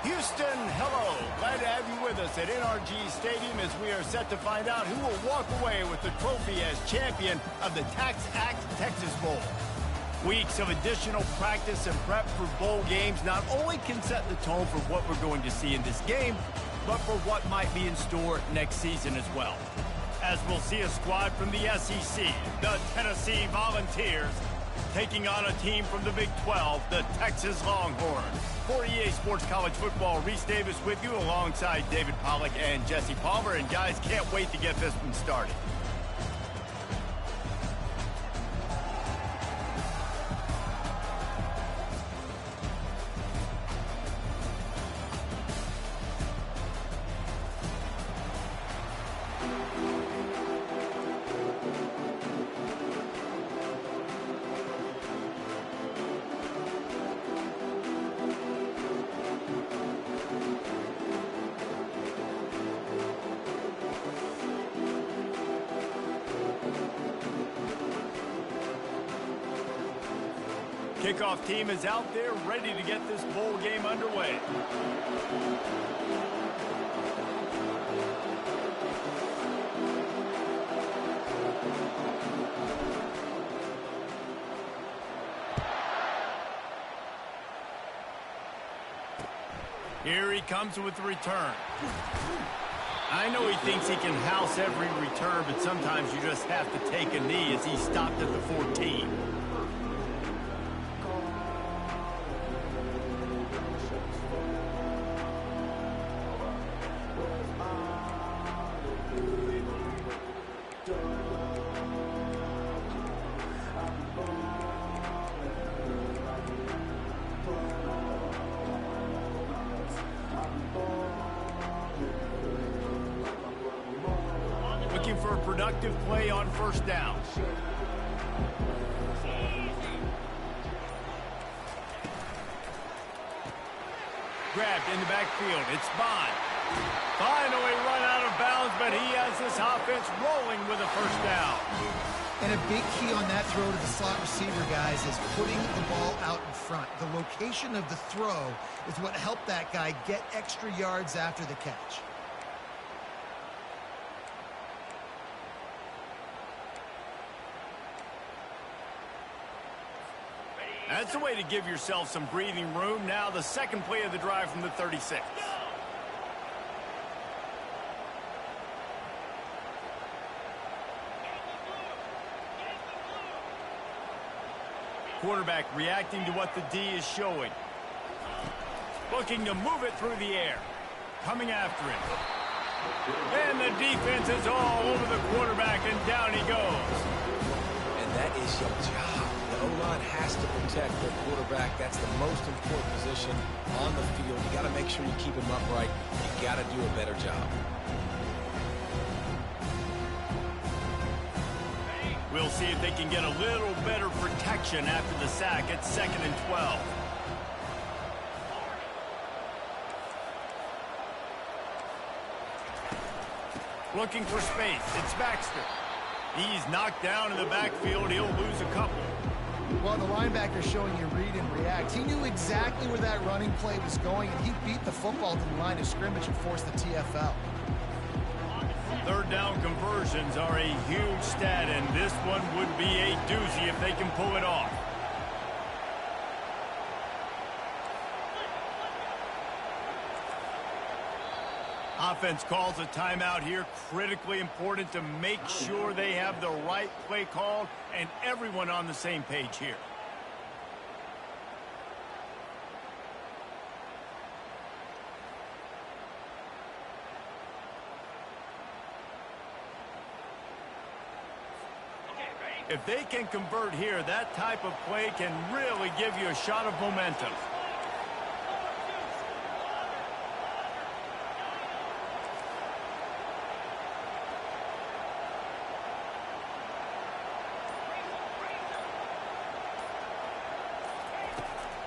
Houston, hello. Glad to have you with us at NRG Stadium as we are set to find out who will walk away with the trophy as champion of the Tax Act Texas Bowl. Weeks of additional practice and prep for bowl games not only can set the tone for what we're going to see in this game, but for what might be in store next season as well. As we'll see a squad from the SEC, the Tennessee Volunteers, taking on a team from the Big 12, the Texas Longhorns. For EA Sports College Football, Reese Davis with you alongside David Pollack and Jesse Palmer. And guys, can't wait to get this one started. Kickoff team is out there ready to get this bowl game underway. Here he comes with the return. I know he thinks he can house every return, but sometimes you just have to take a knee as he stopped at the 14. Looking for a productive play on first down. Grabbed in the backfield. It's Bond. Finally run out of bounds, but he has this offense rolling with a first down. And a big key on that throw to the slot receiver, guys, is putting the ball out in front. The location of the throw is what helped that guy get extra yards after the catch. That's the way to give yourself some breathing room. Now the second play of the drive from the 36. Quarterback reacting to what the D is showing. Looking to move it through the air. Coming after it. And the defense is all over the quarterback, and down he goes. And that is your job. The O-line has to protect their quarterback. That's the most important position on the field. You got to make sure you keep him upright. You got to do a better job. We'll see if they can get a little better protection after the sack at 2nd and 12. Looking for space. It's Baxter. He's knocked down in the backfield. He'll lose a couple. Well, the linebacker's showing you read and react. He knew exactly where that running play was going, and he beat the football to the line of scrimmage and forced the TFL. Third down conversions are a huge stat, and this one would be a doozy if they can pull it off. Offense calls a timeout here. Critically important to make sure they have the right play called and everyone on the same page here. If they can convert here, that type of play can really give you a shot of momentum.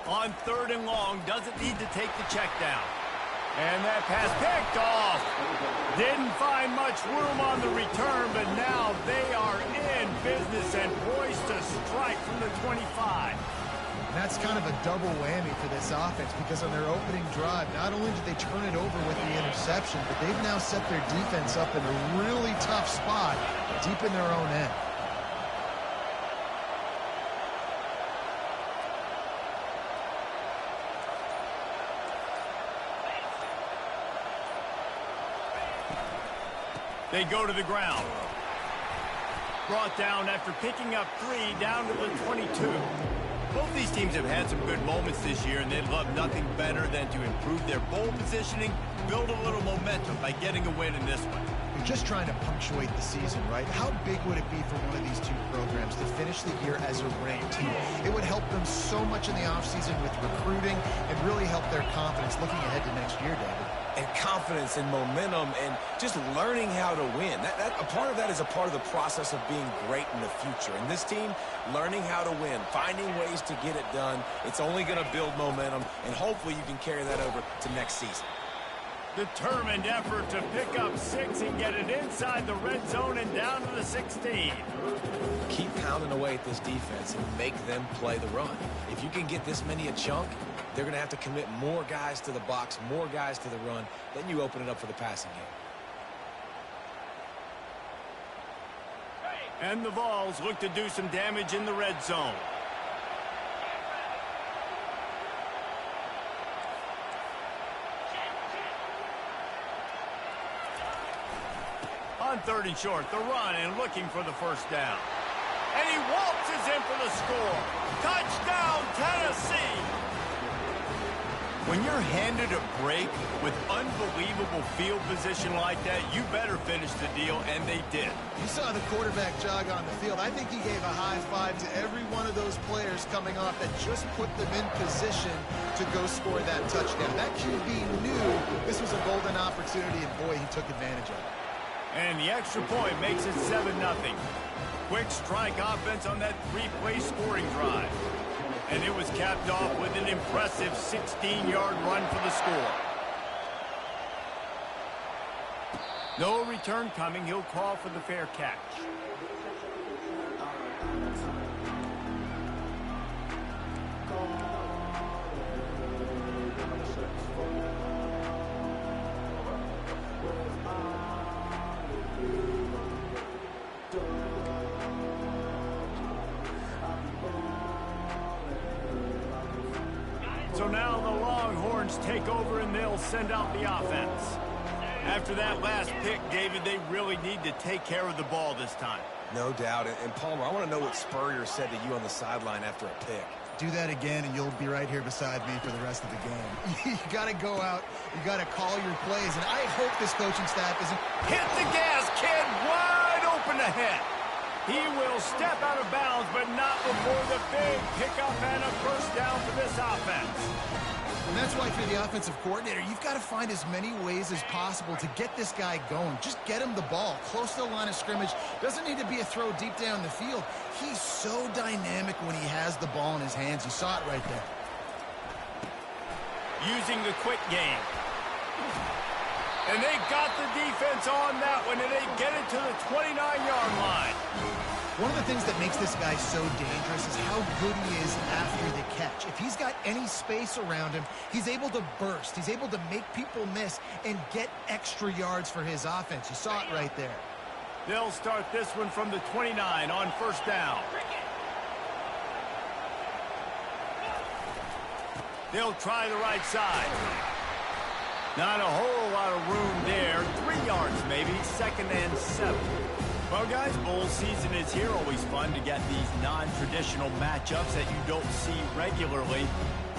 On 3rd and long, doesn't need to take the check down. And that pass picked off. Didn't find much room on the return, but now they are in business and poised to strike from the 25. And that's kind of a double whammy for this offense because on their opening drive, not only did they turn it over with the interception, but they've now set their defense up in a really tough spot deep in their own end. They go to the ground. Brought down after picking up 3 down to the 22. Both these teams have had some good moments this year, and they'd love nothing better than to improve their bowl positioning, build a little momentum by getting a win in this one. You're just trying to punctuate the season, right? How big would it be for one of these two programs to finish the year as a ranked team? It would help them so much in the offseason with recruiting and really help their confidence looking ahead to next year, David. And confidence and momentum and just learning how to win. A part of that is a part of the process of being great in the future. And this team, learning how to win, finding ways to get it done, it's only going to build momentum, and hopefully you can carry that over to next season. Determined effort to pick up 6 and get it inside the red zone and down to the 16. Keep pounding away at this defense and make them play the run. If you can get this many a chunk, they're going to have to commit more guys to the box, more guys to the run. Then you open it up for the passing game. And the Vols look to do some damage in the red zone. On 3rd and short, the run and looking for the first down. And he waltzes in for the score. Touchdown, Tennessee! When you're handed a break with unbelievable field position like that, you better finish the deal, and they did. You saw the quarterback jog on the field. I think he gave a high five to every one of those players coming off that just put them in position to go score that touchdown. That QB knew this was a golden opportunity, and boy, he took advantage of it. And the extra point makes it 7-0. Quick strike offense on that 3-play scoring drive. And it was capped off with an impressive 16-yard run for the score. No return coming. He'll call for the fair catch. So now the Longhorns take over and they'll send out the offense. After that last pick, David, they really need to take care of the ball this time. No doubt. And Palmer, I want to know what Spurrier said to you on the sideline after a pick. Do that again, and you'll be right here beside me for the rest of the game. You got to go out. You got to call your plays, and I hope this coaching staff isn't... Hit the gas, kid! Wide open ahead. He will step out of bounds, but not before the big pickup and a first down for this offense. And that's why, for the offensive coordinator, you've got to find as many ways as possible to get this guy going. Just get him the ball close to the line of scrimmage. Doesn't need to be a throw deep down the field. He's so dynamic when he has the ball in his hands. You saw it right there. Using the quick game. And they got the defense on that one, and they get it to the 29-yard line. One of the things that makes this guy so dangerous is how good he is after the catch. If he's got any space around him, he's able to burst. He's able to make people miss and get extra yards for his offense. You saw it right there. They'll start this one from the 29 on first down. They'll try the right side. Not a whole lot of room there. 3 yards maybe, 2nd and 7. Well, guys, bowl season is here. Always fun to get these non-traditional matchups that you don't see regularly.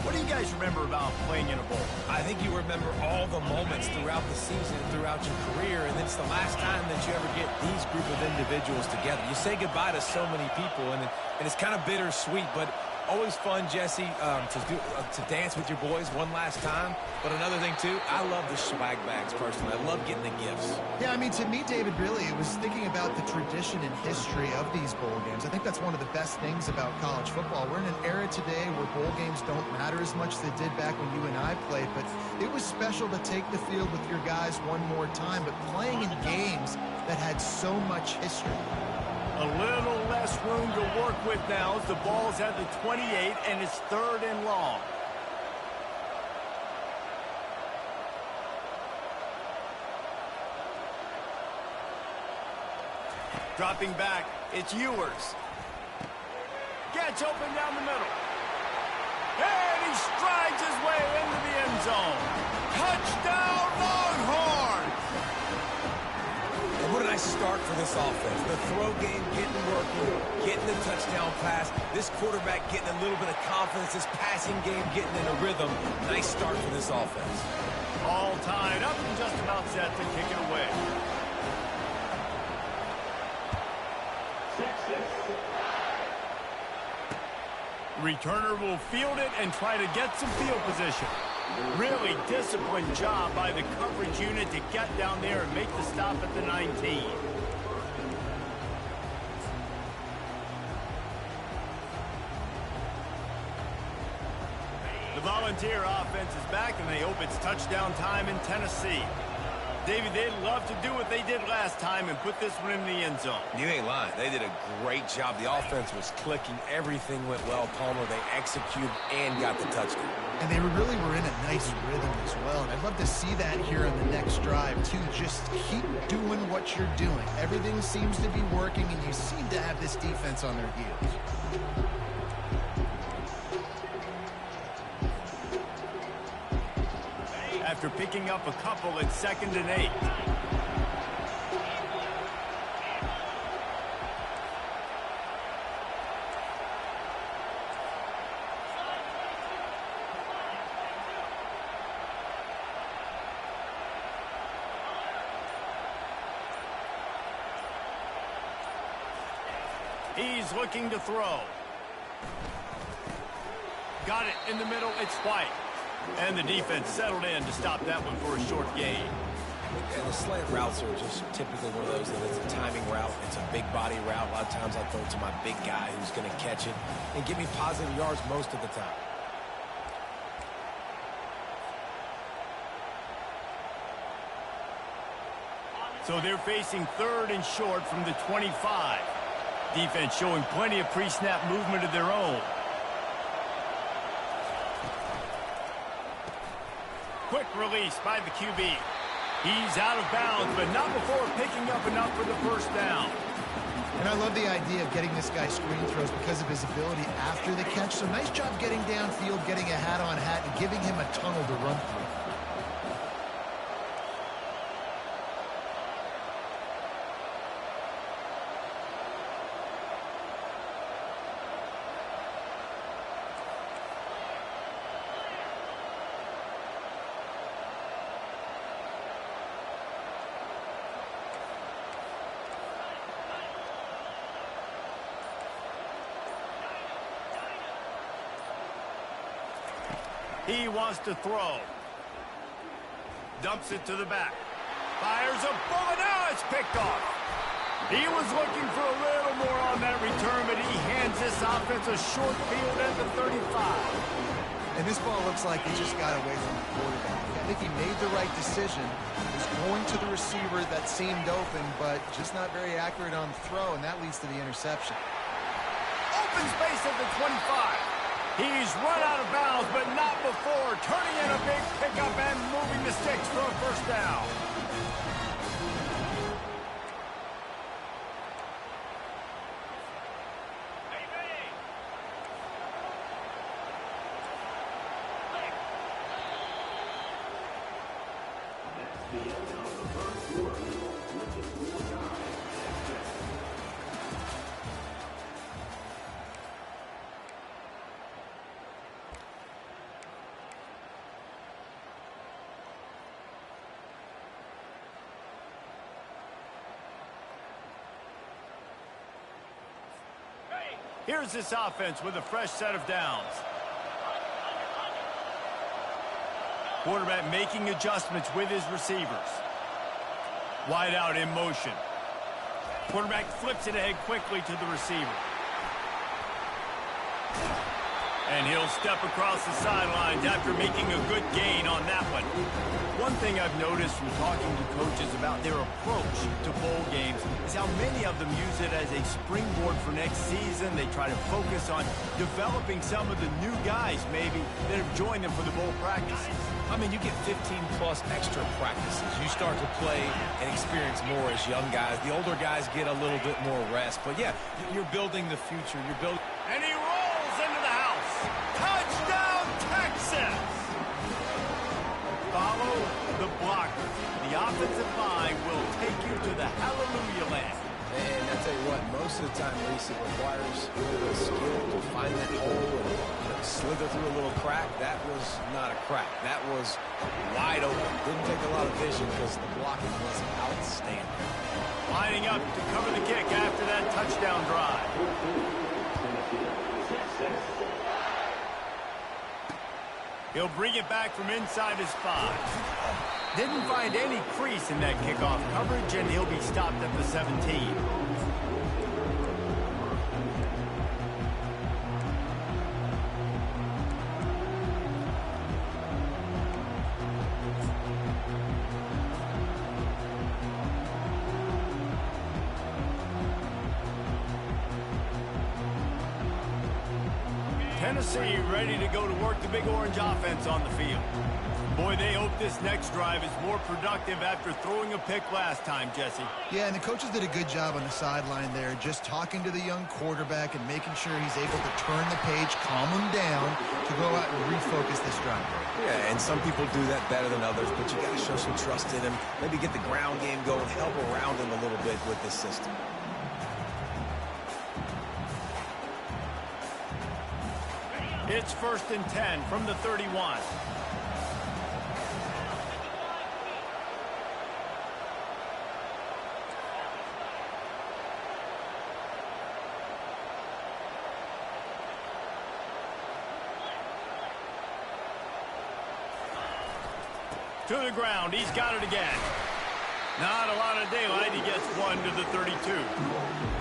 What do you guys remember about playing in a bowl? I think you remember all the moments throughout the season, throughout your career, and it's the last time that you ever get these group of individuals together. You say goodbye to so many people, and it's kind of bittersweet, but always fun, Jesse, to dance with your boys one last time. But another thing, too, I love the swag bags, personally. I love getting the gifts. Yeah, I mean, to me, David, really, it was thinking about the tradition and history of these bowl games. I think that's one of the best things about college football. We're in an era today where bowl games don't matter as much as they did back when you and I played, but it was special to take the field with your guys one more time, but playing in games that had so much history. A little less room to work with now as the ball's at the 28 and it's 3rd and long. Dropping back, it's Ewers. Gets open down the middle. And he strides his way into the end zone. Touchdown, Longhorns! And what a nice start for this offense. The throw game getting working, getting the touchdown pass. This quarterback getting a little bit of confidence. This passing game getting in a rhythm. Nice start for this offense. All tied up and just about set to kick it away. Returner will field it and try to get some field position. Really disciplined job by the coverage unit to get down there and make the stop at the 19. The Volunteer offense is back, and they hope it's touchdown time in Tennessee. David, they'd love to do what they did last time and put this one in the end zone. You ain't lying. They did a great job. The offense was clicking. Everything went well, Palmer. They executed and got the touchdown. And they really were in a nice rhythm as well. And I'd love to see that here on the next drive, too. Just keep doing what you're doing. Everything seems to be working, and you seem to have this defense on their heels. After picking up a couple, it's 2nd and 8. He's looking to throw. Got it in the middle. It's White. And the defense settled in to stop that one for a short gain. And the slant routes are just typically one of those that it's a timing route. It's a big body route. A lot of times I throw it to my big guy who's going to catch it and give me positive yards most of the time. So they're facing 3rd and short from the 25. Defense showing plenty of pre-snap movement of their own. Quick release by the QB. He's out of bounds, but not before picking up enough for the first down. And I love the idea of getting this guy screen throws because of his ability after the catch. So nice job getting downfield, getting a hat-on-hat, and giving him a tunnel to run through. He wants to throw. Dumps it to the back. Fires a bullet. Now it's picked off. He was looking for a little more on that return, but he hands this offense a short field at the 35. And this ball looks like he just got away from the quarterback. I think he made the right decision. He was going to the receiver that seemed open, but just not very accurate on the throw, and that leads to the interception. Open space at the 25. He's run out of bounds, but not before turning in a big pickup and moving the sticks for a first down. Here's this offense with a fresh set of downs. Quarterback making adjustments with his receivers. Wide out in motion. Quarterback flips it ahead quickly to the receiver. And he'll step across the sidelines after making a good gain on that one. One thing I've noticed from talking to coaches about their approach to bowl games is how many of them use it as a springboard for next season. They try to focus on developing some of the new guys, maybe, that have joined them for the bowl practices. I mean, you get 15-plus extra practices. You start to play and experience more as young guys. The older guys get a little bit more rest. But, yeah, you're building the future. You're building. And he rolls into the house. Touchdown, Texas! Follow the blocker. The offensive line will take you to the hallelujah land. And I tell you what, most of the time, Lisa, requires a little skill to find that hole and slither through a little crack. That was not a crack. That was wide open. Didn't take a lot of vision because the blocking was outstanding. Lining up to cover the kick after that touchdown drive. He'll bring it back from inside his 5. Didn't find any crease in that kickoff coverage, and he'll be stopped at the 17. Tennessee ready to go to work the Big Orange offense on the field. Boy, they hope this next drive is more productive after throwing a pick last time, Jesse. Yeah, and the coaches did a good job on the sideline there, just talking to the young quarterback and making sure he's able to turn the page, calm him down, to go out and refocus this drive. Yeah, and some people do that better than others, but you got to show some trust in him. Maybe get the ground game going, help around him a little bit with this system. It's 1st and 10 from the 31. To the ground, he's got it again. Not a lot of daylight, he gets one to the 32.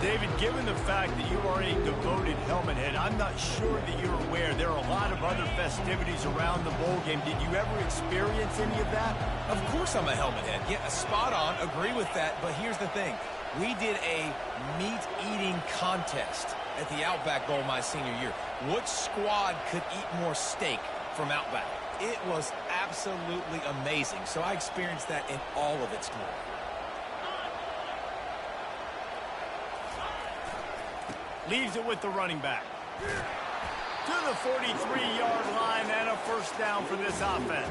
David, given the fact that you are a devoted helmet head, I'm not sure that you're aware there are a lot of other festivities around the bowl game. Did you ever experience any of that? Of course I'm a helmet head. Yeah, spot on, agree with that, but here's the thing. We did a meat-eating contest at the Outback Bowl my senior year. Which squad could eat more steak from Outback? It was absolutely amazing. So I experienced that in all of its glory. Leaves it with the running back. To the 43-yard line and a 1st down for this offense.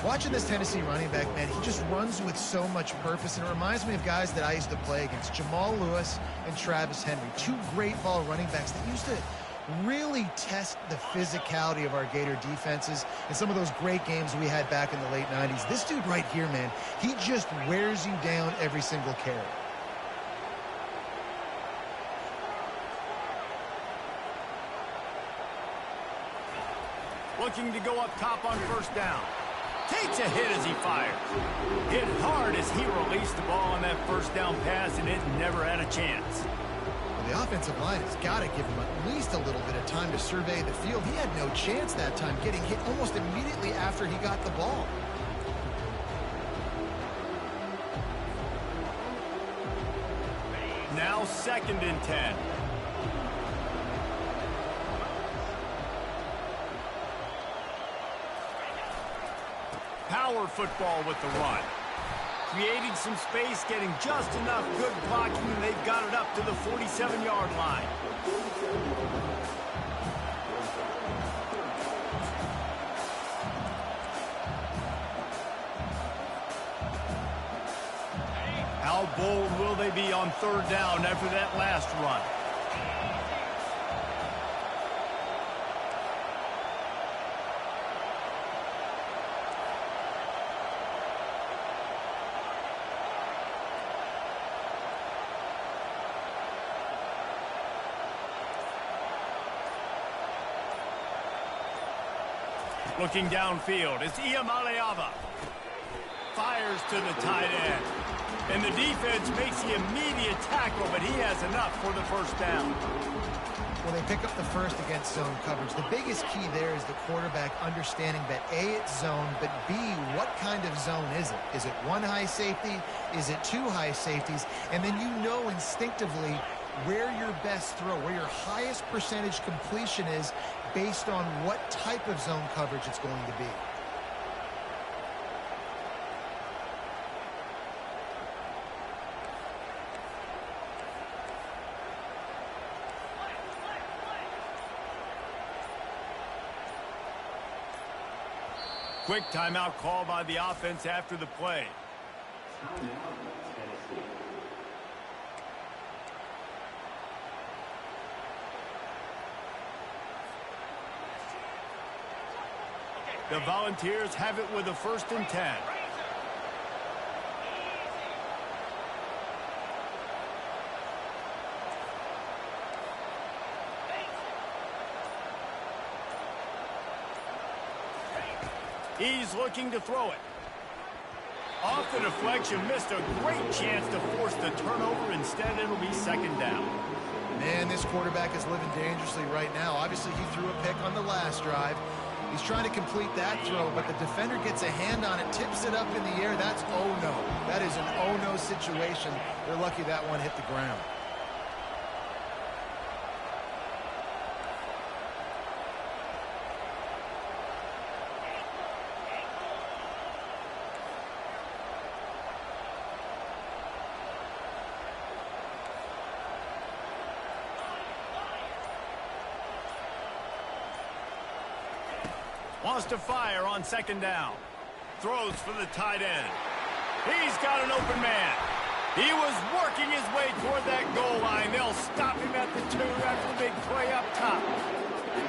Watching this Tennessee running back, man, he just runs with so much purpose, and it reminds me of guys that I used to play against, Jamal Lewis and Travis Henry, two great ball running backs that used to really test the physicality of our Gator defenses in some of those great games we had back in the late 90s. This dude right here, man, he just wears you down every single carry. Looking to go up top on 1st down. Takes a hit as he fires. Hit hard as he released the ball on that 1st down pass, and it never had a chance. The offensive line has got to give him at least a little bit of time to survey the field. He had no chance that time, getting hit almost immediately after he got the ball. Now 2nd and 10. Power football with the run. Creating some space, getting just enough good blocking, and they've got it up to the 47-yard line. How bold will they be on 3rd down after that last run? Looking downfield, it's Iamaleava. Fires to the tight end. And the defense makes the immediate tackle, but he has enough for the first down. Well, they pick up the first against zone coverage. The biggest key there is the quarterback understanding that A, it's zone, but B, what kind of zone is it? Is it one high safety? Is it two high safeties? And then you know instinctively where your best throw, where your highest percentage completion is based on what type of zone coverage it's going to be. Quick timeout call by the offense after the play. The Volunteers have it with a 1st and 10. He's looking to throw it. Off the deflection, missed a great chance to force the turnover. Instead, it'll be 2nd down. Man, this quarterback is living dangerously right now. Obviously, he threw a pick on the last drive. He's trying to complete that throw, but the defender gets a hand on it, tips it up in the air. That's oh-no. That is an oh-no situation. They're lucky that one hit the ground. Wants to fire on 2nd down. Throws for the tight end. He's got an open man. He was working his way toward that goal line. They'll stop him at the 2 after the big play up top.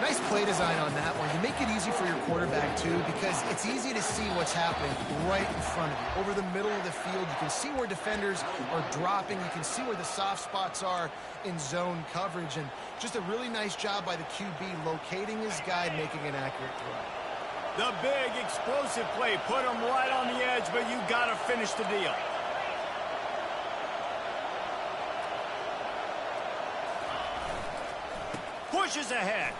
Nice play design on that one. You make it easy for your quarterback, too, because it's easy to see what's happening right in front of you. Over the middle of the field, you can see where defenders are dropping. You can see where the soft spots are in zone coverage. And just a really nice job by the QB locating his guy, making an accurate throw. The big explosive play put him right on the edge, but you got to finish the deal. Pushes ahead.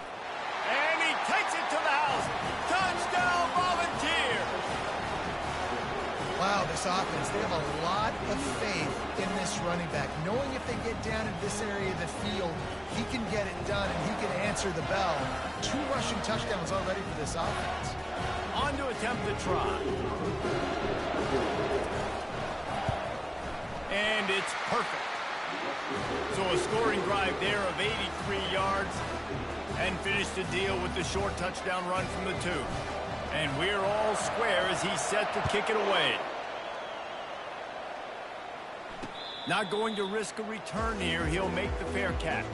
And he takes it to the house. Touchdown, Volunteers! Wow, this offense, they have a lot of faith in this running back. Knowing if they get down in this area of the field, he can get it done and he can answer the bell. 2 rushing touchdowns already for this offense. On to attempt the try. And it's perfect. So a scoring drive there of 83 yards and finished the deal with the short touchdown run from the 2. And we're all square as he's set to kick it away. Not going to risk a return here. He'll make the fair catch.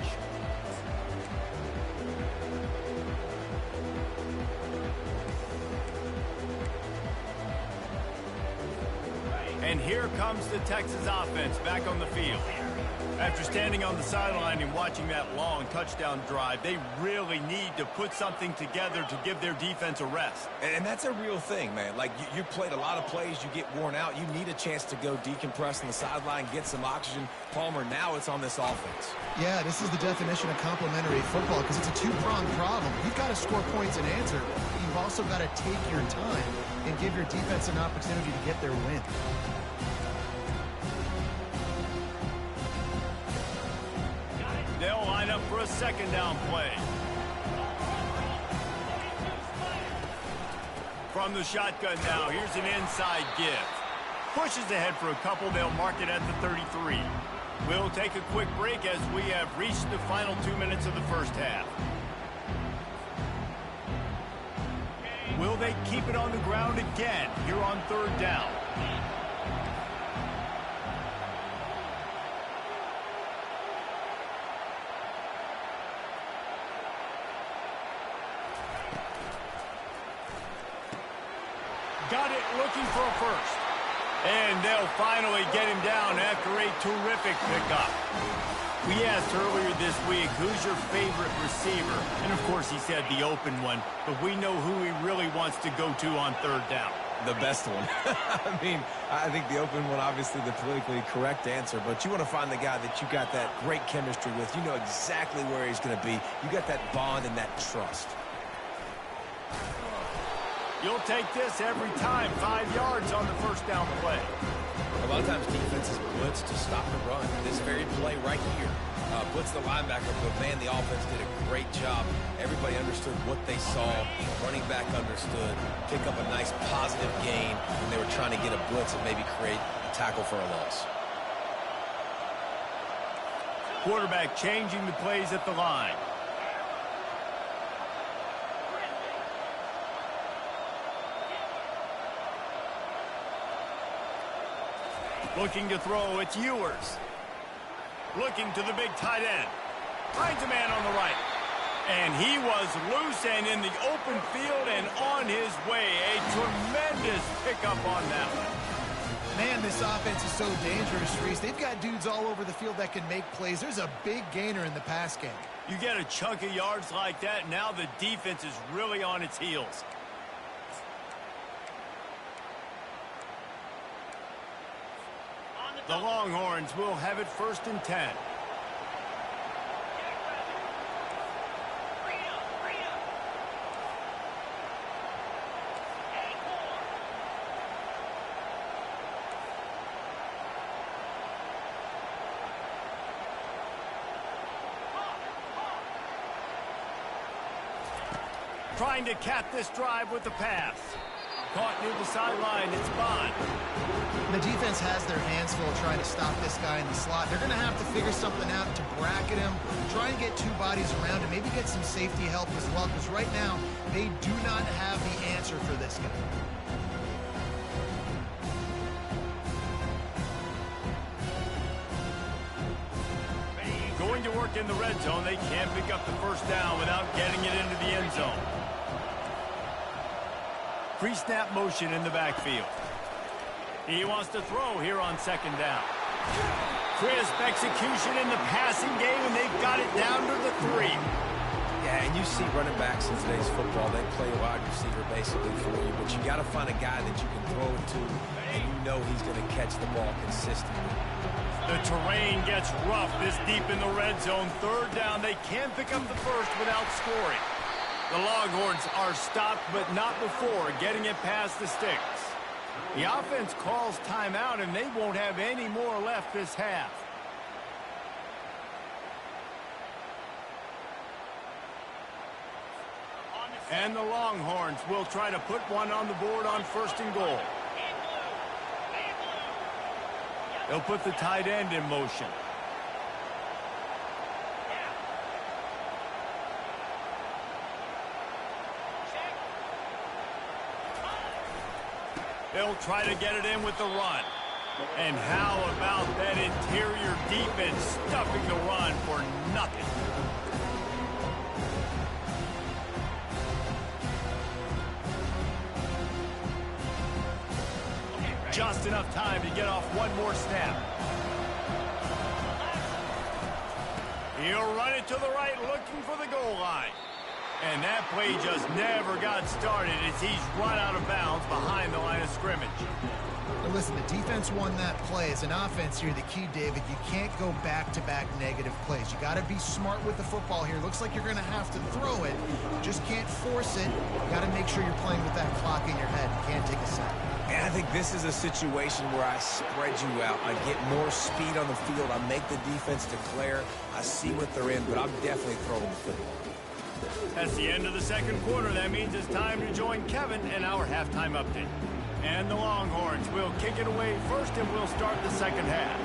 And here comes the Texas offense back on the field. After standing on the sideline and watching that long touchdown drive, they really need to put something together to give their defense a rest. And that's a real thing, man. Like, you played a lot of plays, you get worn out. You need a chance to go decompress on the sideline, get some oxygen. Palmer, now it's on this offense. Yeah, this is the definition of complementary football because it's a 2-pronged problem. You've got to score points and answer. You've also got to take your time and give your defense an opportunity to get their win. They'll line up for a 2nd down play. From the shotgun now, here's an inside give. Pushes ahead for a couple, they'll mark it at the 33. We'll take a quick break as we have reached the final 2 minutes of the first half. Will they keep it on the ground again here on 3rd down? Got it, looking for a first. And they'll finally get him down after a terrific pickup. We asked earlier this week, who's your favorite receiver? And of course he said the open one, but we know who he really wants to go to on 3rd down. The best one. I mean, I think the open one, obviously the politically correct answer, but you want to find the guy that you got that great chemistry with. You know exactly where he's going to be. You got that bond and that trust. You'll take this every time. 5 yards on the first down play. A lot of times defenses blitz to stop the run. This very play right here blitz the linebacker, but man, the offense did a great job. Everybody understood what they saw. Running back understood. Pick up a nice positive gain when they were trying to get a blitz and maybe create a tackle for a loss. Quarterback changing the plays at the line. Looking to throw, it's Ewers. Looking to the big tight end. Finds a man on the right. And he was loose and in the open field and on his way. A tremendous pickup on that one. Man, this offense is so dangerous, Reese. They've got dudes all over the field that can make plays. There's a big gainer in the pass game. You get a chunk of yards like that, now the defense is really on its heels. The Longhorns will have it 1st and 10. Trying to cap this drive with the pass. Caught near the sideline, it's Bond. The defense has their hands full trying to stop this guy in the slot. They're going to have to figure something out to bracket him, try and get 2 bodies around him, maybe get some safety help as well, because right now they do not have the answer for this guy. Going to work in the red zone, they can't pick up the first down without getting it into the end zone. Pre-snap motion in the backfield. He wants to throw here on 2nd down. Crisp execution in the passing game, and they've got it down to the 3. Yeah, and you see running backs in today's football, they play wide receiver basically for you, but you got to find a guy that you can throw it to, and you know he's going to catch the ball consistently. The terrain gets rough this deep in the red zone. 3rd down, they can't pick up the first without scoring. The Longhorns are stopped, but not before getting it past the sticks. The offense calls timeout, and they won't have any more left this half. And the Longhorns will try to put one on the board on 1st and goal. They'll put the tight end in motion. They'll try to get it in with the run. And how about that interior defense stuffing the run for nothing? Just enough time to get off one more snap. He'll run it to the right, looking for the goal line. And that play just never got started as he's run out of bounds behind the line of scrimmage. But listen, the defense won that play. As an offense here, the key, David, you can't go back-to-back negative plays. You got to be smart with the football here. Looks like you're going to have to throw it. You just can't force it. You got to make sure you're playing with that clock in your head. You can't take a sack. And I think this is a situation where I spread you out. I get more speed on the field. I make the defense declare. I see what they're in, but I'm definitely throwing the football. That's the end of the 2nd quarter. That means it's time to join Kevin in our halftime update. And the Longhorns will kick it away first, and we'll start the 2nd half.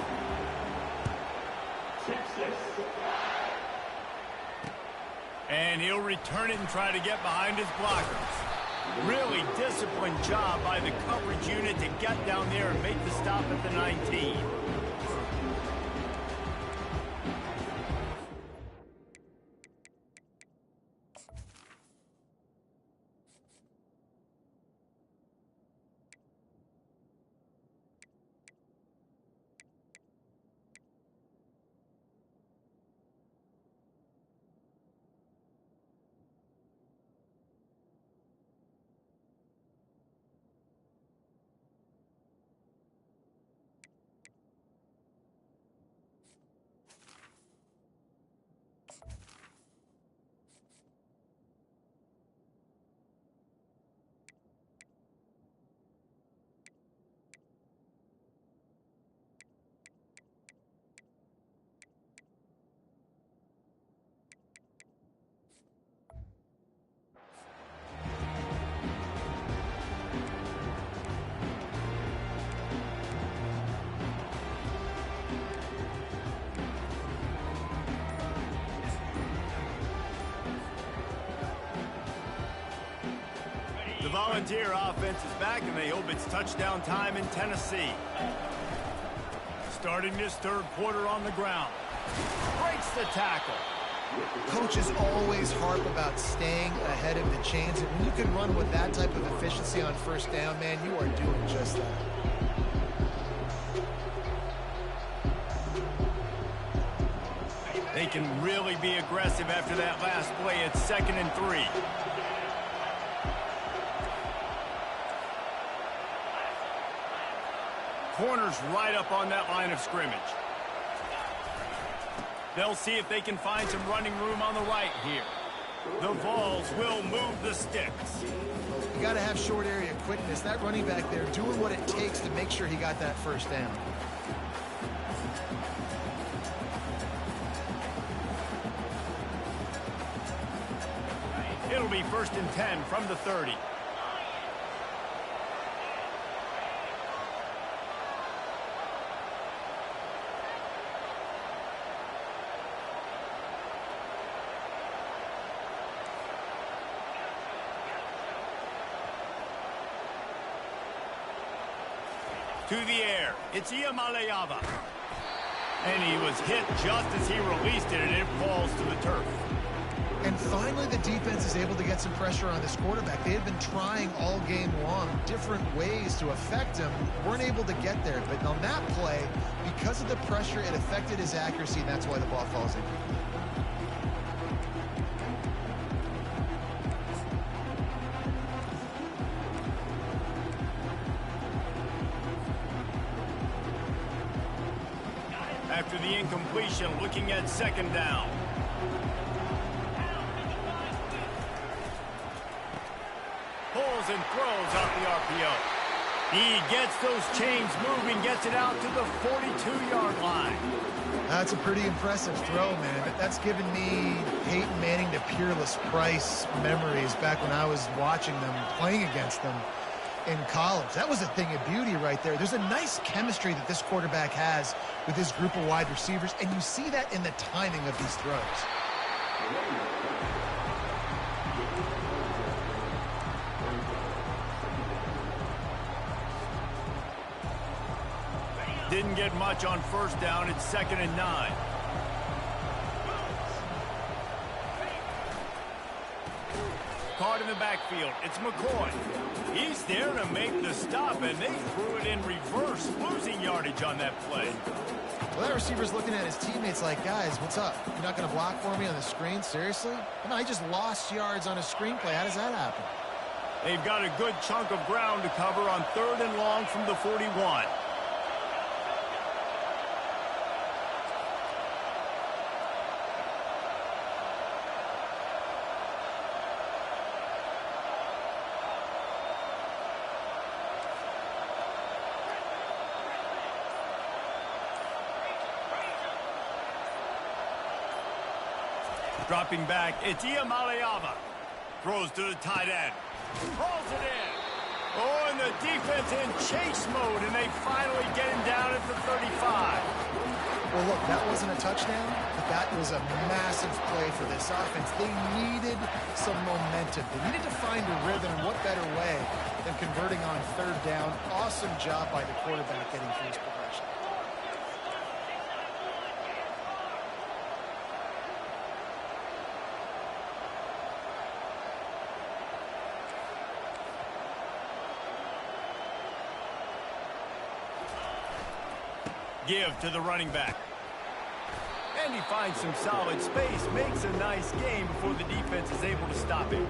And he'll return it and try to get behind his blockers. Really disciplined job by the coverage unit to get down there and make the stop at the 19. Volunteer offense is back, and they hope it's touchdown time in Tennessee. Starting this third quarter on the ground. Breaks the tackle. Coaches always harp about staying ahead of the chains, and when you can run with that type of efficiency on first down, man, you are doing just that. They can really be aggressive after that last play. It's 2nd and 3. Corner's right up on that line of scrimmage. They'll see if they can find some running room on the right here. The Vols will move the sticks. You got to have short area quickness. That running back there doing what it takes to make sure he got that first down. It'll be 1st and 10 from the 30. To the air, it's Iamaleava. And he was hit just as he released it, and it falls to the turf. And finally, the defense is able to get some pressure on this quarterback. They had been trying all game long different ways to affect him. Weren't able to get there. But on that play, because of the pressure, it affected his accuracy, and that's why the ball falls in. After the incompletion, looking at 2nd down. Pulls and throws off the RPO. He gets those chains moving, gets it out to the 42-yard line. That's a pretty impressive throw, man. That's given me Peyton Manning to Peerless Price memories back when I was watching them, playing against them in college. That was a thing of beauty right there. There's a nice chemistry that this quarterback has with his group of wide receivers, and you see that in the timing of these throws. Didn't get much on 1st down. It's 2nd and 9. Caught in the backfield. It's McCoy. He's there to make the stop, and they threw it in reverse, losing yardage on that play. Well, that receiver's looking at his teammates like, guys, what's up? You're not going to block for me on the screen? Seriously? No, I just lost yards on a screenplay. How does that happen? They've got a good chunk of ground to cover on 3rd and long from the 41. Dropping back, it's Iamaleava. Throws to the tight end. Rolls it in. Oh, and the defense in chase mode, and they finally get him down at the 35. Well, look, that wasn't a touchdown, but that was a massive play for this offense. They needed some momentum. They needed to find a rhythm, and what better way than converting on 3rd down. Awesome job by the quarterback getting through his progression. Give to the running back. And he finds some solid space, makes a nice game before the defense is able to stop him.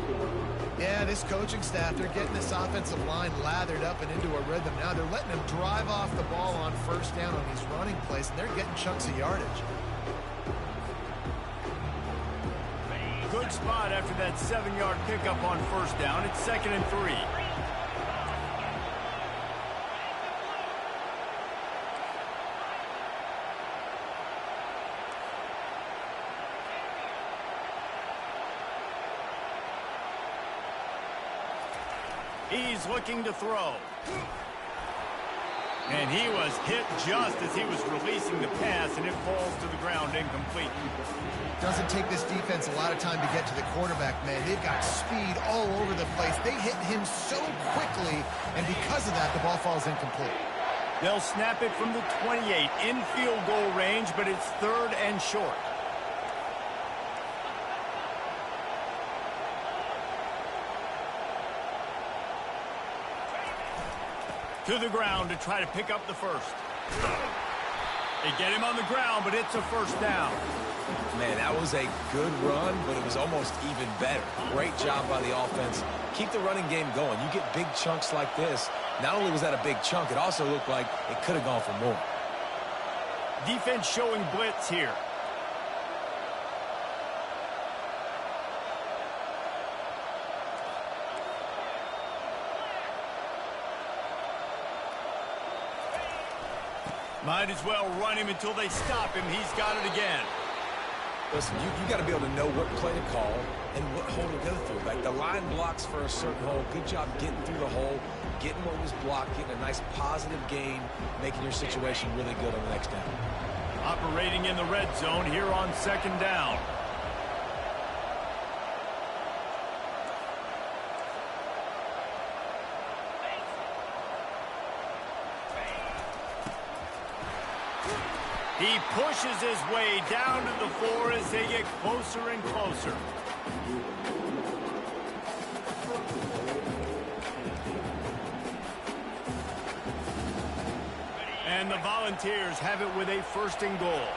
Yeah, this coaching staff, they're getting this offensive line lathered up and into a rhythm. Now they're letting him drive off the ball on 1st down on these running plays, and they're getting chunks of yardage. Good spot after that 7-yard pickup on 1st down. It's 2nd and 3. He's looking to throw. And he was hit just as he was releasing the pass, and it falls to the ground incomplete. Doesn't take this defense a lot of time to get to the quarterback, man. They've got speed all over the place. They hit him so quickly, and because of that, the ball falls incomplete. They'll snap it from the 28 in field goal range, but it's 3rd and short. To the ground to try to pick up the first. They get him on the ground, but it's a first down. Man, that was a good run, but it was almost even better. Great job by the offense. Keep the running game going. You get big chunks like this. Not only was that a big chunk, it also looked like it could have gone for more. Defense showing blitz here. Might as well run him until they stop him. He's got it again. Listen, you got to be able to know what play to call and what hole to go through. Like the line blocks for a certain hole. Good job getting through the hole, getting what was blocked, getting a nice positive gain, making your situation really good on the next down. Operating in the red zone here on 2nd down. He pushes his way down to the floor as they get closer and closer. And the Volunteers have it with a 1st and goal.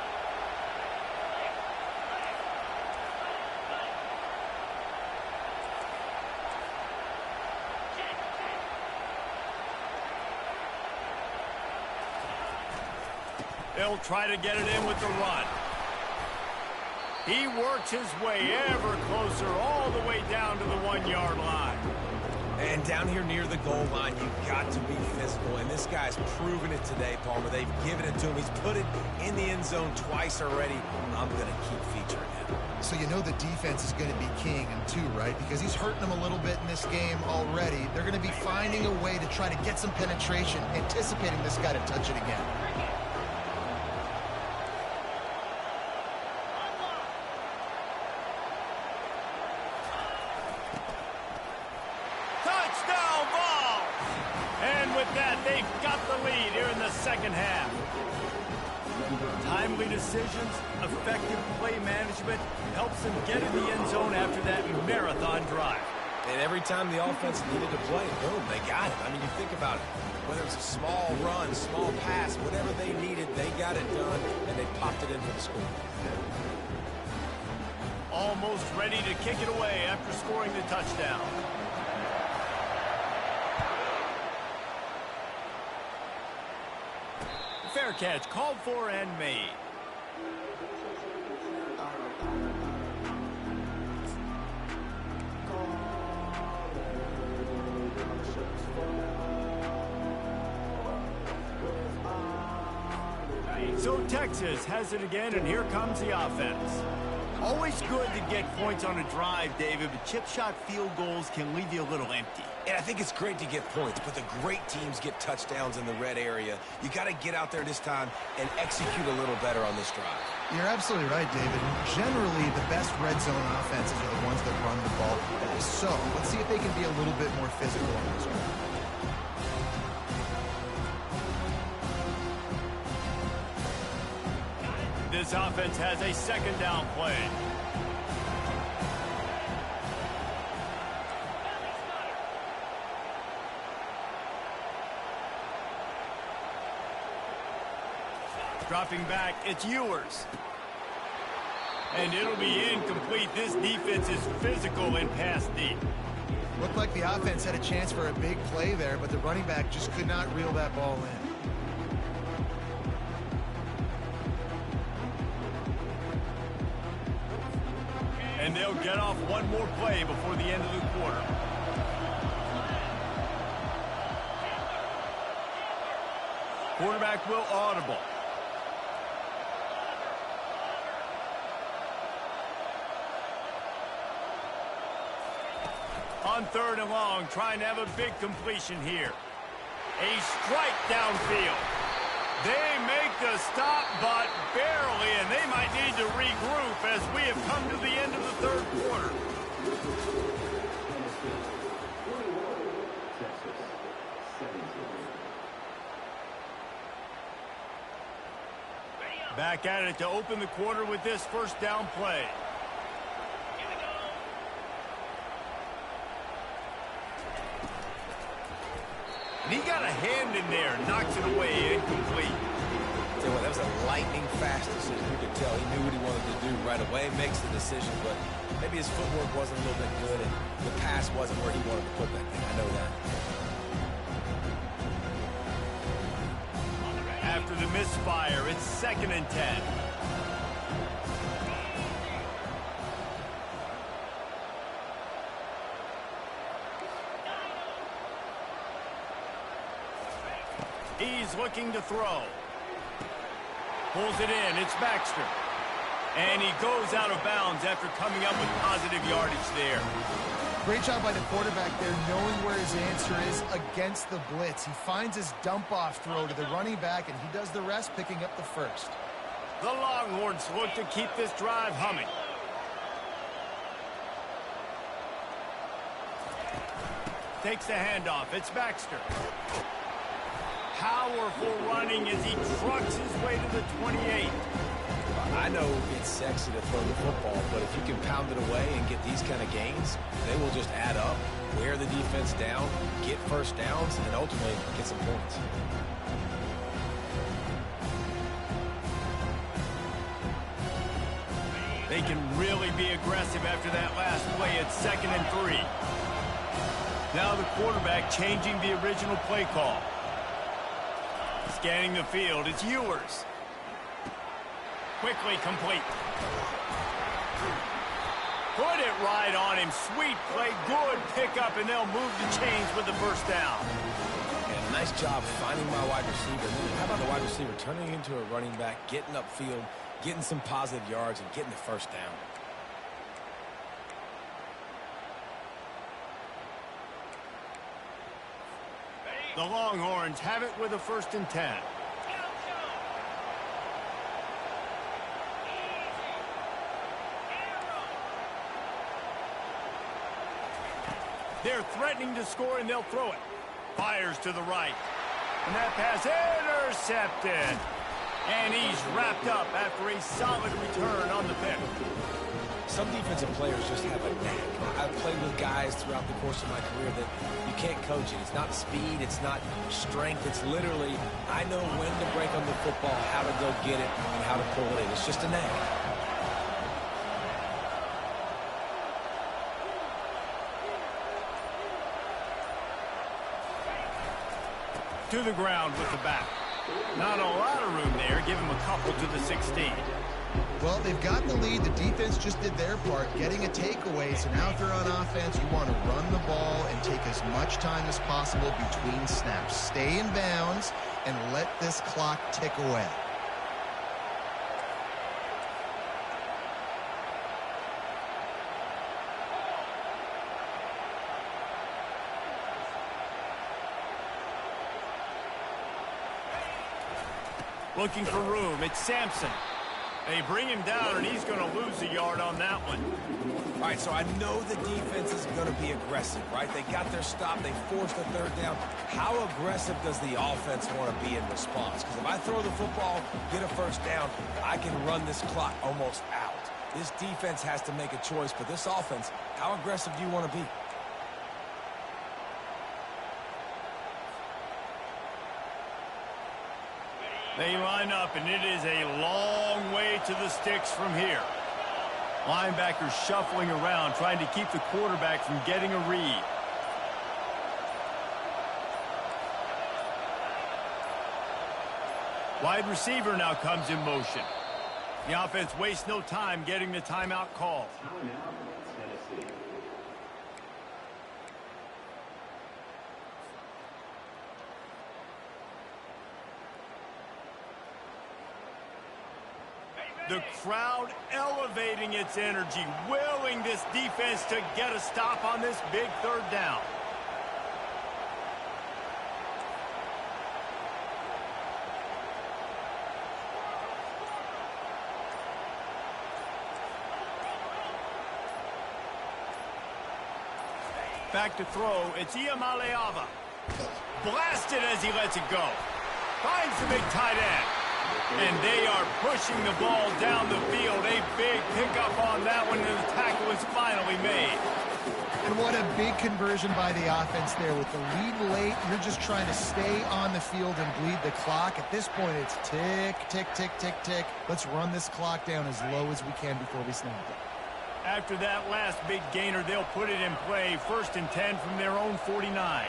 They'll try to get it in with the run. He works his way ever closer all the way down to the 1-yard line. And down here near the goal line, you've got to be physical. And this guy's proven it today, Palmer. They've given it to him. He's put it in the end zone twice already. I'm going to keep featuring him. So you know the defense is going to be king too, right? Because he's hurting them a little bit in this game already. They're going to be finding a way to try to get some penetration, anticipating this guy to touch it again. They've got the lead here in the 2nd half. Timely decisions, effective play management helps them get in the end zone after that marathon drive. And every time the offense needed to play, boom, they got it. I mean, you think about it. Whether it's a small run, small pass, whatever they needed, they got it done, and they popped it in for the score. Almost ready to kick it away after scoring the touchdown. Fair catch, called for and made. So Texas has it again, and here comes the offense. Always good to get points on a drive, David, but chip shot field goals can leave you a little empty. And I think it's great to get points, but the great teams get touchdowns in the red area. You got to get out there this time and execute a little better on this drive. You're absolutely right, David. Generally, the best red zone offenses are the ones that run the ball best. So let's see if they can be a little bit more physical on this one. This offense has a 2nd down play. Dropping back, it's Ewers. And it'll be incomplete. This defense is physical and pass deep. Looked like the offense had a chance for a big play there, but the running back just could not reel that ball in. And they'll get off one more play before the end of the quarter. Quarterback will audible. On 3rd and long, trying to have a big completion here. A strike downfield. They make the stop, but barely, and they might need to regroup as we have come to the end of the third quarter. Back at it to open the quarter with this first down play. And he got a hand in there, knocks it away, incomplete. Tell you what, that was a lightning fast decision. You could tell he knew what he wanted to do right away, makes the decision, but maybe his footwork wasn't a little bit good, and the pass wasn't where he wanted to put that thing. I know that. After the misfire, it's 2nd and 10. He's looking to throw. Pulls it in. It's Baxter. And he goes out of bounds after coming up with positive yardage there. Great job by the quarterback there, knowing where his answer is against the blitz. He finds his dump-off throw to the running back, and he does the rest, picking up the first. The Longhorns look to keep this drive humming. Takes the handoff. It's Baxter. Powerful running as he trucks his way to the 28. I know it's sexy to throw the football, but if you can pound it away and get these kind of gains, they will just add up, wear the defense down, get first downs, and ultimately get some points. They can really be aggressive after that last play at 2nd and 3. Now the quarterback changing the original play call. Scanning the field, it's Ewers. Quickly complete. Put it right on him. Sweet play, good pickup, and they'll move the chains with the first down. And nice job finding my wide receiver. How about the wide receiver turning into a running back, getting upfield, getting some positive yards, and getting the first down. The Longhorns have it with a 1st and 10. They're threatening to score, and they'll throw it. Fires to the right. And that pass intercepted. And he's wrapped up after a solid return on the pick. Some defensive players just have a knack. I've played with guys throughout the course of my career that you can't coach it. It's not speed, it's not strength. It's literally, I know when to break on the football, how to go get it, and how to pull it in. It's just a knack. To the ground with the back. Not a lot of room there. Give him a couple to the 16. Well, they've got the lead. The defense just did their part, getting a takeaway. So now if they're on offense, you want to run the ball and take as much time as possible between snaps. Stay in bounds and let this clock tick away. Looking for room. It's Sampson. They bring him down, and he's going to lose a yard on that one. All right, so I know the defense is going to be aggressive, right? They got their stop. They forced the 3rd down. How aggressive does the offense want to be in response? Because if I throw the football, get a 1st down, I can run this clock almost out. This defense has to make a choice, but this offense, how aggressive do you want to be? They line up, and it is a long way to the sticks from here. Linebackers shuffling around, trying to keep the quarterback from getting a read. Wide receiver now comes in motion. The offense wastes no time getting the timeout called. The crowd elevating its energy, willing this defense to get a stop on this big 3rd down. Back to throw. It's Iamaleava. Blasted as he lets it go. Finds the big tight end. And they are pushing the ball down the field. A big pickup on that one, and the tackle is finally made. And what a big conversion by the offense there. With the lead late, you're just trying to stay on the field and bleed the clock. At this point, it's tick, tick, tick, tick, tick. Let's run this clock down as low as we can before we snap it. After that last big gainer, they'll put it in play. 1st and 10 from their own 49.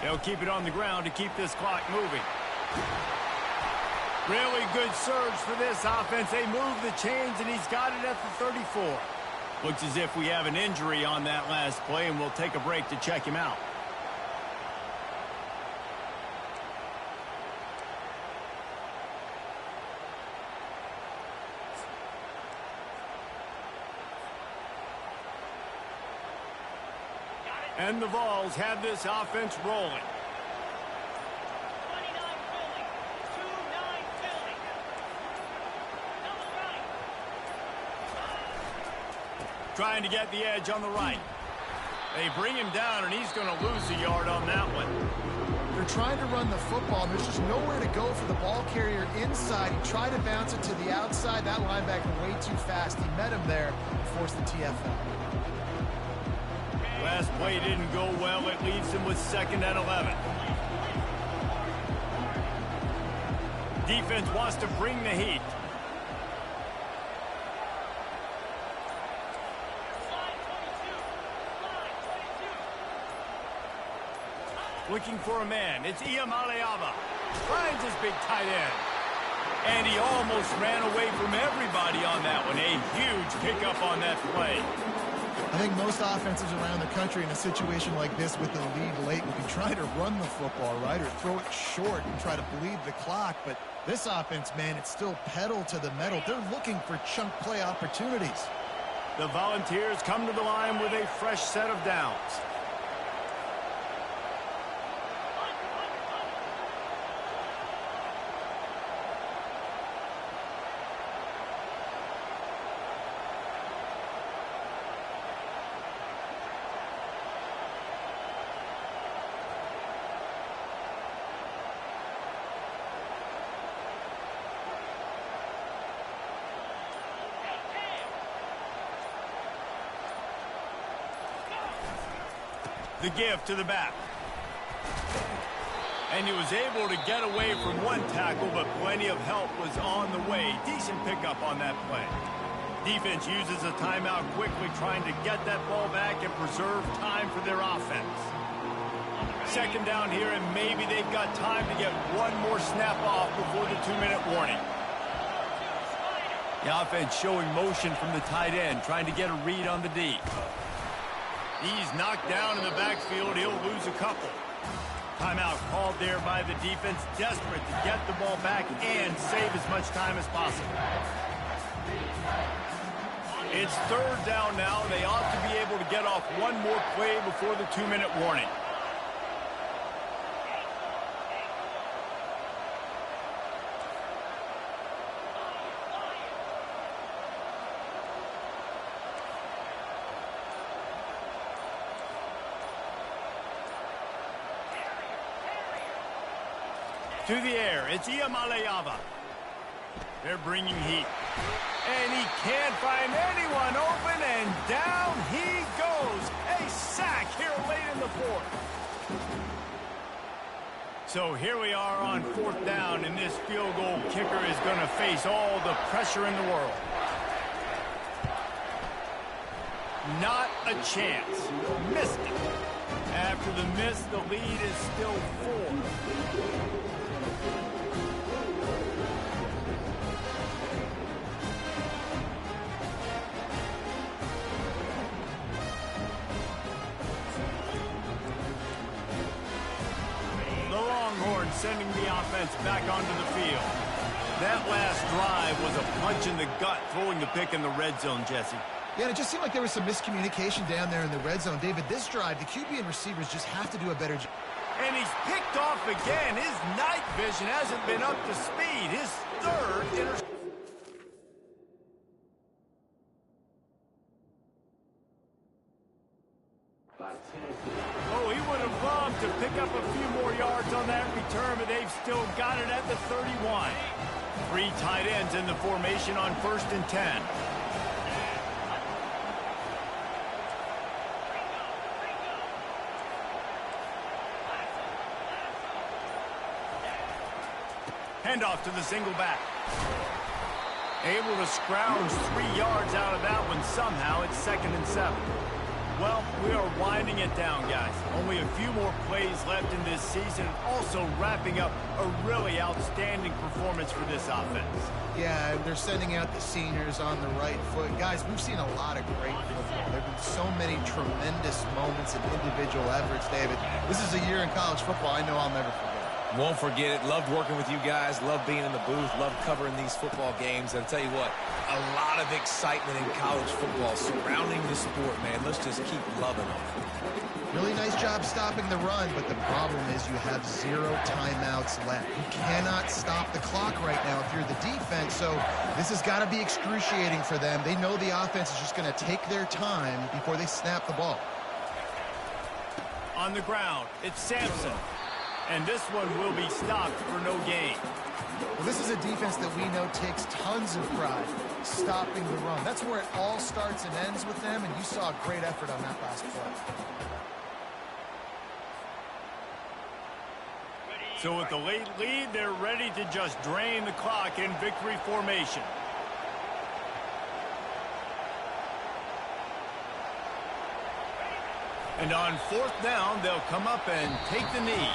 They'll keep it on the ground to keep this clock moving. Really good surge for this offense. They move the chains, and he's got it at the 34. Looks as if we have an injury on that last play, and we'll take a break to check him out. And the Vols have this offense rolling. Trying to get the edge on the right. They bring him down, and he's going to lose a yard on that one. They're trying to run the football, and there's just nowhere to go for the ball carrier inside. He tried to bounce it to the outside. That linebacker way too fast. He met him there and forced the TFL. Last play didn't go well. It leaves him with 2nd and 11. Defense wants to bring the heat. Looking for a man. It's Iamaleava. Finds his big tight end. And he almost ran away from everybody on that one. A huge pickup on that play. I think most offenses around the country in a situation like this with the lead late, we can try to run the football, right, or throw it short and try to bleed the clock. But this offense, man, it's still pedal to the metal. They're looking for chunk play opportunities. The Volunteers come to the line with a fresh set of downs. The give to the back. And he was able to get away from one tackle, but plenty of help was on the way. Decent pickup on that play. Defense uses a timeout quickly, trying to get that ball back and preserve time for their offense. 2nd down here, and maybe they've got time to get one more snap off before the 2-minute warning. The offense showing motion from the tight end, trying to get a read on the D. He's knocked down in the backfield. He'll lose a couple. Timeout called there by the defense, desperate to get the ball back and save as much time as possible. It's 3rd down now. They ought to be able to get off one more play before the 2-minute warning. To the air, it's Iamaleava. They're bringing heat. And he can't find anyone open, and down he goes. A sack here late in the 4th. So here we are on 4th down, and this field goal kicker is going to face all the pressure in the world. Not a chance. Missed it. After the miss, the lead is still 4. Sending the offense back onto the field. That last drive was a punch in the gut, throwing the pick in the red zone, Jesse. Yeah, and it just seemed like there was some miscommunication down there in the red zone. David, this drive, the QB and receivers just have to do a better job. And he's picked off again. His night vision hasn't been up to speed. His third interception. Oh, he would have loved to pick up a few more yards on that return, but they've still got it at the 31. 3 tight ends in the formation on 1st and 10. Handoff to the single back. Able to scrounge 3 yards out of that one somehow. It's 2nd and 7. Well, we are winding it down, guys. Only a few more plays left in this season. Also wrapping up a really outstanding performance for this offense. Yeah, they're sending out the seniors on the right foot. Guys, we've seen a lot of great football. There have been so many tremendous moments and individual efforts, David. This is a year in college football I know I'll never forget. Won't forget it. Loved working with you guys. Loved being in the booth. Loved covering these football games. And I'll tell you what, a lot of excitement in college football surrounding the sport, man. Let's just keep loving it. Really nice job stopping the run, but the problem is you have 0 timeouts left. You cannot stop the clock right now if you're the defense, so this has got to be excruciating for them. They know the offense is just going to take their time before they snap the ball. On the ground, it's Sampson. And this one will be stopped for no gain. Well, this is a defense that we know takes tons of pride stopping the run. That's where it all starts and ends with them, and you saw a great effort on that last play. So with the late lead, they're ready to just drain the clock in victory formation. And on 4th down, they'll come up and take the knee.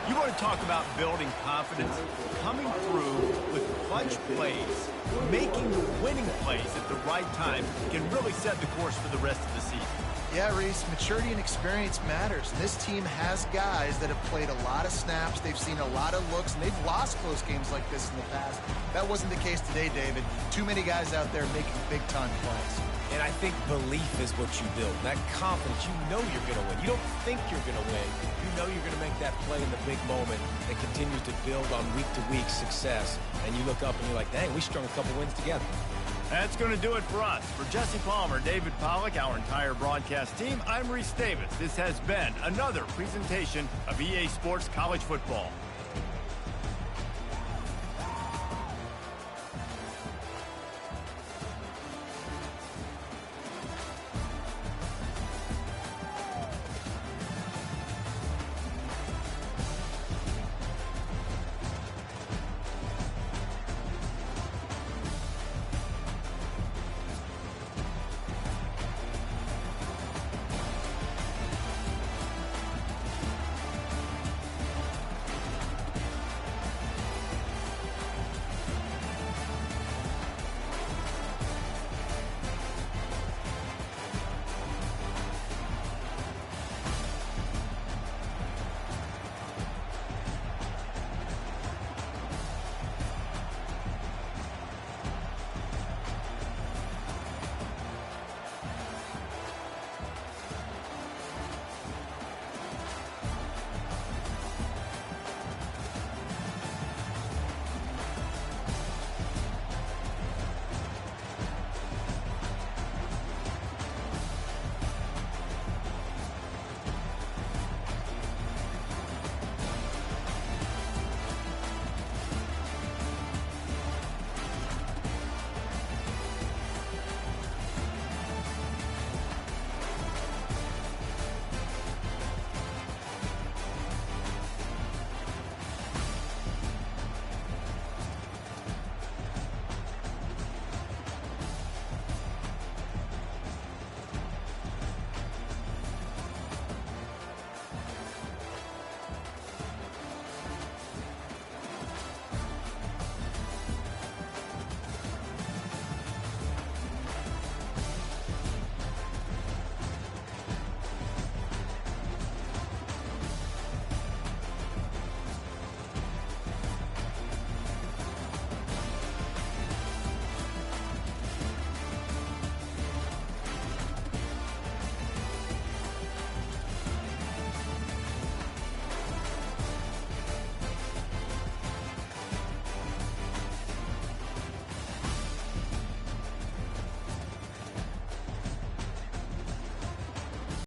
You want to talk about building confidence, coming through with clutch plays, making the winning plays at the right time can really set the course for the rest of the season. Yeah, Reese, maturity and experience matters. And this team has guys that have played a lot of snaps. They've seen a lot of looks, and they've lost close games like this in the past. That wasn't the case today, David. Too many guys out there making big-time plays. And I think belief is what you build. That confidence, you know you're going to win. You don't think you're going to win. You know you're going to make that play in the big moment that continues to build on week-to-week success. And you look up and you're like, dang, we strung a couple wins together. That's going to do it for us. For Jesse Palmer, David Pollack, our entire broadcast team, I'm Reese Davis. This has been another presentation of EA Sports College Football.